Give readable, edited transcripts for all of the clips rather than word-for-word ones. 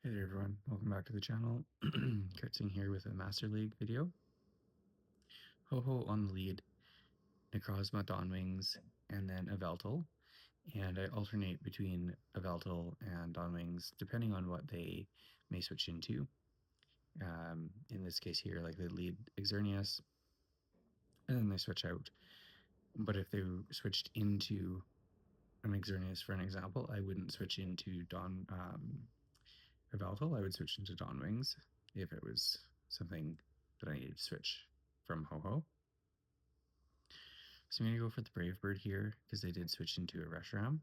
Hey there everyone, welcome back to the channel. Kurtzing here with a Master League video. Ho-Ho on the lead, Necrozma Dawnwings, and then Yveltal. And I alternate between Yveltal and Dawnwings depending on what they may switch into. In this case here, like they lead Xerneas, and then they switch out. But if they switched into an Xerneas, for an example, I wouldn't switch into Yveltal, I would switch into Dawnwings if it was something that I needed to switch from Ho-Ho. So I'm going to go for the Brave Bird here because they did switch into a Reshiram.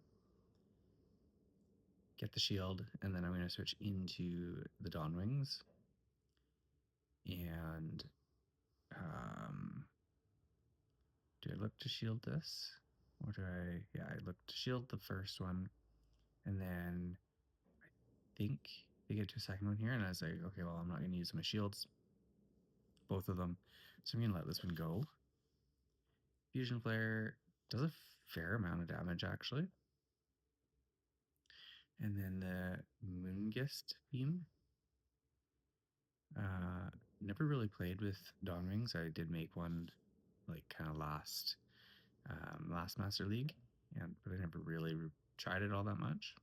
Get the shield, and then I'm going to switch into the Dawnwings. And do I look to shield this? Or do I? Yeah, I look to shield the first one. And then I think they get to a second one here. And I was like, okay, well, I'm not going to use my shields. Both of them. So I'm going to let this one go. Fusion Flare does a fair amount of damage, actually. And then the Moongist Beam. Never really played with Dawnwings. I did make one like kind of last Master League, but I never really tried it all that much.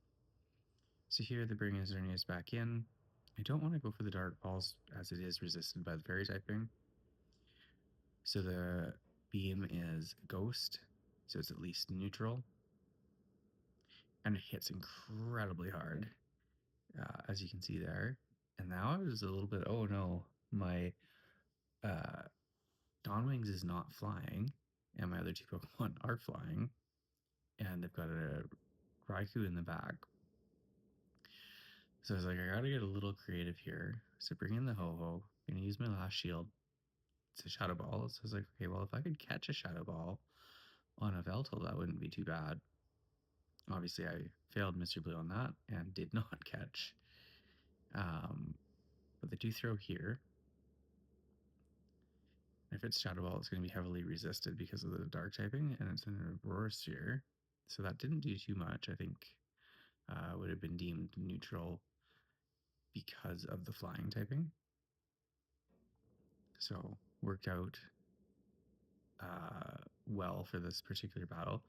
So here they bring Xerneas back in. I don't want to go for the Dark Balls as it is resisted by the Fairy typing. So the beam is Ghost, so it's at least neutral. And it hits incredibly hard, as you can see there. And now I was a little bit, oh no, my Dawnwings is not flying, and my other two Pokemon are flying, and they've got a Raikou in the back. So I was like, I gotta get a little creative here. So bring in the Ho-Ho. I'm gonna use my last shield. It's a Shadow Ball. So I was like, okay, well, if I could catch a Shadow Ball on a Veltal, that wouldn't be too bad. Obviously, I failed miserably on that and did not catch. But they do throw here. If it's Shadow Ball, it's going to be heavily resisted because of the Dark typing, and it's an Aurora Sphere. So that didn't do too much. I think would have been deemed neutral because of the flying typing. So worked out well for this particular battle.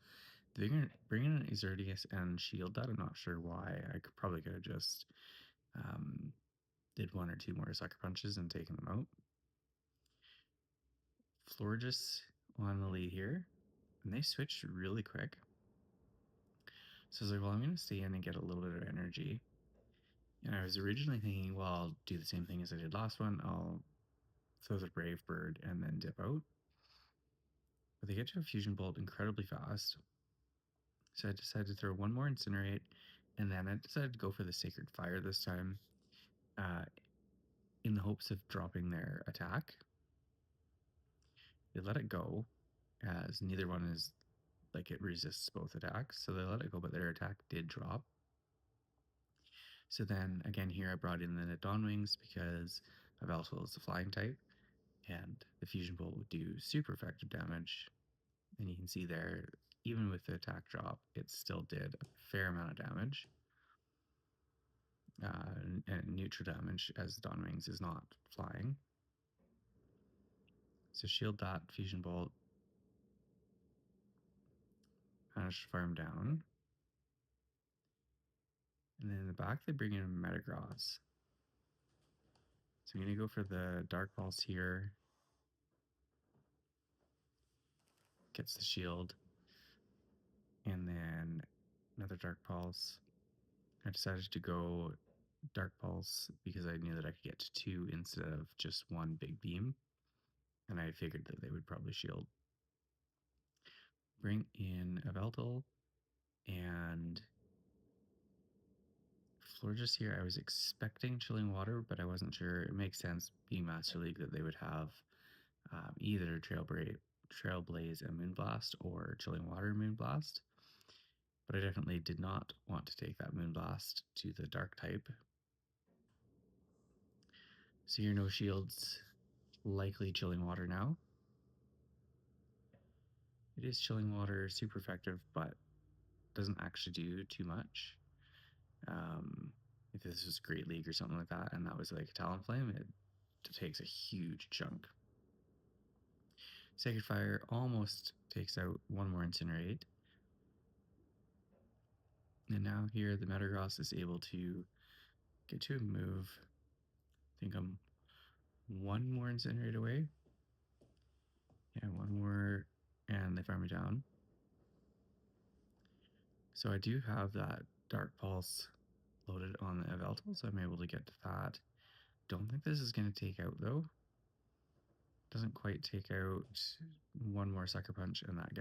They're bringing in Xerneas and shield that. I'm not sure why. I probably could have just did one or two more Sucker Punches and taken them out. Florges on the lead here, and they switched really quick. So I was like, well, I'm going to stay in and get a little bit of energy. And I was originally thinking, well, I'll do the same thing as I did last one. I'll throw the Brave Bird and then dip out. But they get to a Fusion Bolt incredibly fast. So I decided to throw one more Incinerate, and then I decided to go for the Sacred Fire this time in the hopes of dropping their attack. They let it go, as neither one is like it resists both attacks. So they let it go, but their attack did drop. So then again here I brought in the Dawnwings because Yveltal is the flying type, and the Fusion Bolt would do super effective damage. And you can see there, even with the attack drop, it still did a fair amount of damage. And neutral damage, as Dawnwings is not flying. So shield that Fusion Bolt. Managed to farm down. And then in the back, they bring in Metagross. So I'm going to go for the Dark Pulse here. Gets the shield. And then another Dark Pulse. I decided to go Dark Pulse because I knew that I could get to two instead of just one big beam. And I figured that they would probably shield. Bring in Yveltal and Florges here. I was expecting Chilling Water, but I wasn't sure. It makes sense, being Master League, that they would have either Trailblaze and Moonblast or Chilling Water Moonblast. But I definitely did not want to take that Moonblast to the Dark type. So here, no shields, likely Chilling Water now. It is Chilling Water, super effective, but doesn't actually do too much. If if this was Great League or something like that, and that was like Talonflame, it takes a huge chunk. Sacred Fire almost takes out one more Incinerate. And now here the Metagross is able to get to a move. I think I'm one more Incinerate away. Yeah, one more, and they farm me down. So I do have that Dark Pulse loaded on the Yveltal, so I'm able to get to that. Don't think this is going to take out, though. Doesn't quite take out. One more Sucker Punch, and that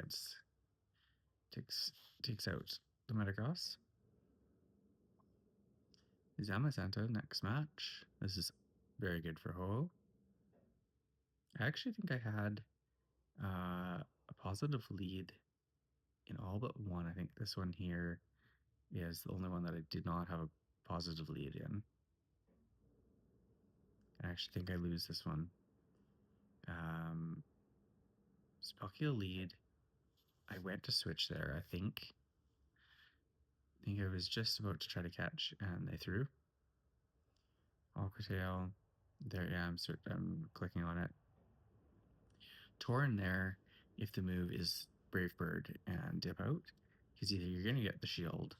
takes out the Metagross. Zamazenta next match. This is very good for Ho. I actually think I had a positive lead in all but one. I think this one here is the only one that I did not have a positive lead in. I actually think I lose this one. Spelkill lead. I went to switch there, I think. I think I was just about to try to catch, and they threw. Aqua Tail. There, yeah, I'm clicking on it. Torn there, if the move is Brave Bird and dip out, because either you're going to get the shield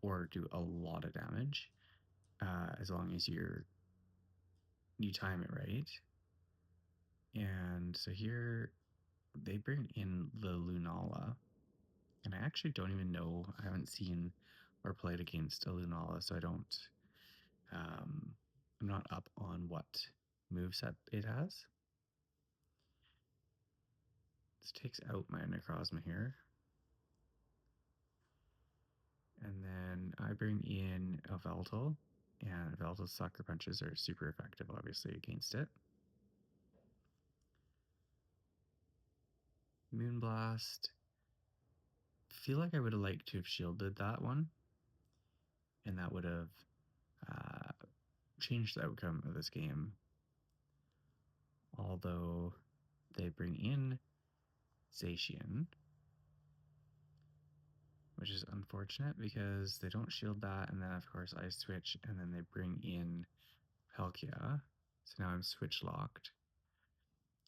or do a lot of damage, as long as you time it right. And so here they bring in the Lunala, and I actually don't even know. I haven't seen or played against a Lunala, so I don't. I'm not up on what moveset it has. This takes out my Necrozma here. And then I bring in Yveltal, and Yveltal's Sucker Punches are super effective, obviously, against it. Moonblast. Feel like I would have liked to have shielded that one, and that would have changed the outcome of this game. Although they bring in Zacian, which is unfortunate because they don't shield that, and then of course I switch, and then they bring in Palkia. So now I'm switch locked.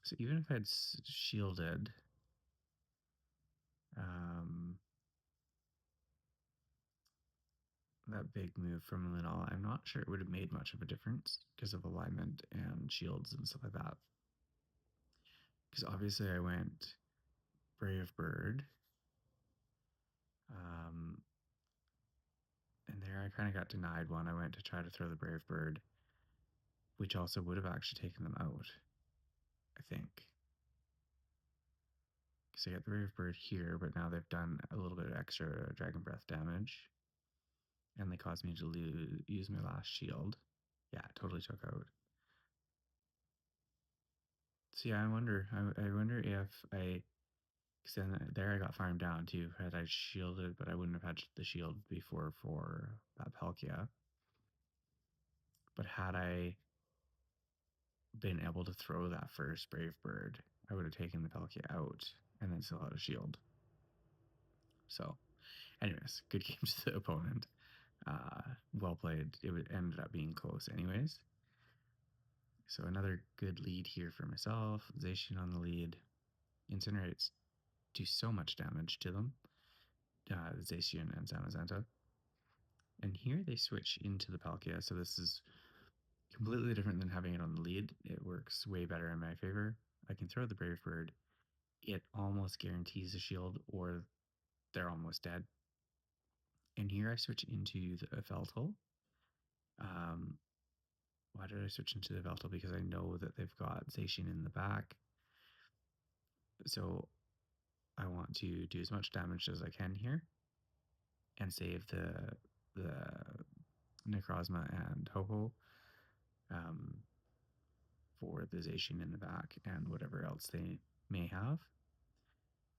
So even if I had shielded, that big move from Lunala, I'm not sure it would have made much of a difference because of alignment and shields and stuff like that. Because obviously I went Brave Bird. And there I kind of got denied one. I went to try to throw the Brave Bird, which also would have actually taken them out, I think. Because I got the Brave Bird here, but now they've done a little bit of extra Dragon Breath damage. And they caused me to use my last shield. Yeah, it totally took out. So yeah, I wonder if I, because then there I got farmed down too. Had I shielded, but I wouldn't have had the shield before for that Palkia. But had I been able to throw that first Brave Bird, I would have taken the Palkia out and then still had a shield. So, anyways, good game to the opponent. Well played. It ended up being close, anyways. So another good lead here for myself. Zacian on the lead. Incinerates do so much damage to them. Zacian and Zamazenta. And here they switch into the Palkia, so this is completely different than having it on the lead. It works way better in my favor. I can throw the Brave Bird. It almost guarantees a shield, or they're almost dead. And here I switch into the Yveltal. Why did I switch into the Yveltal? Because I know that they've got Zacian in the back. So I want to do as much damage as I can here and save the Necrozma and Ho-Oh for the Zacian in the back and whatever else they may have.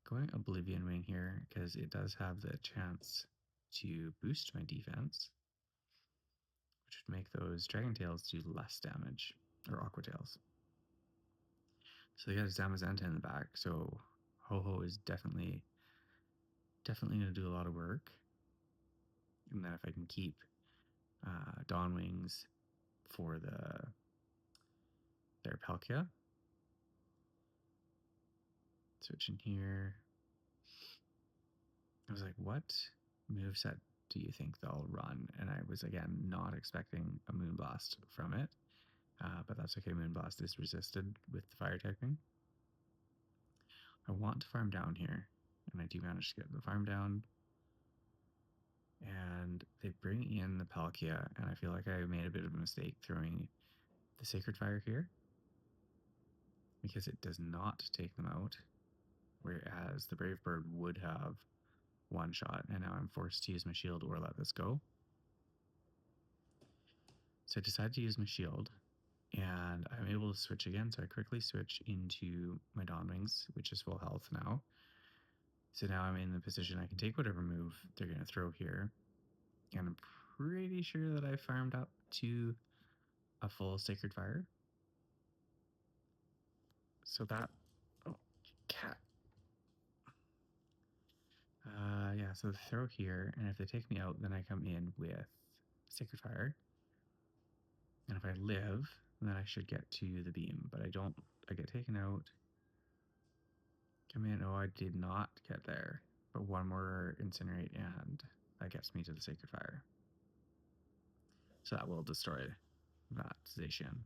Going Oblivion Wing here because it does have the chance to boost my defense, which would make those Dragon Tails do less damage, or Aqua Tails. So they got Zamazenta in the back, so Ho-Oh is definitely going to do a lot of work. And then if I can keep Dawn Wings for their Palkia. Switch in here. I was like, what moveset do you think they'll run? And I was, again, not expecting a Moonblast from it. But that's okay. Moonblast is resisted with the fire typing. I want to farm down here, and I do manage to get the farm down. And they bring in the Palkia, and I feel like I made a bit of a mistake throwing the Sacred Fire here, because it does not take them out, whereas the Brave Bird would have one shot, and now I'm forced to use my shield or let this go. So I decided to use my shield, and I'm able to switch again, so I quickly switch into my Dawn Wings, which is full health now. So now I'm in the position I can take whatever move they're going to throw here, and I'm pretty sure that I farmed up to a full Sacred Fire. So that... Oh, cat. Yeah, so they throw here, and if they take me out, then I come in with Sacred Fire. And if I live, then I should get to the beam, but I don't. I get taken out. Come in. Oh, I did not get there. But one more Incinerate, and that gets me to the Sacred Fire. So that will destroy that Zacian.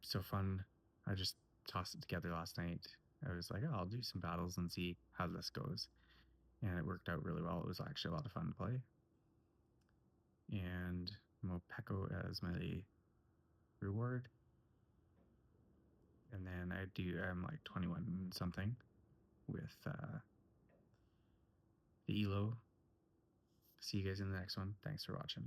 So fun. I just tossed it together last night. I was like, oh, I'll do some battles and see how this goes. And it worked out really well. It was actually a lot of fun to play. And Morpeko as my reward. And then I'm like 21 something with the Elo. See you guys in the next one. Thanks for watching.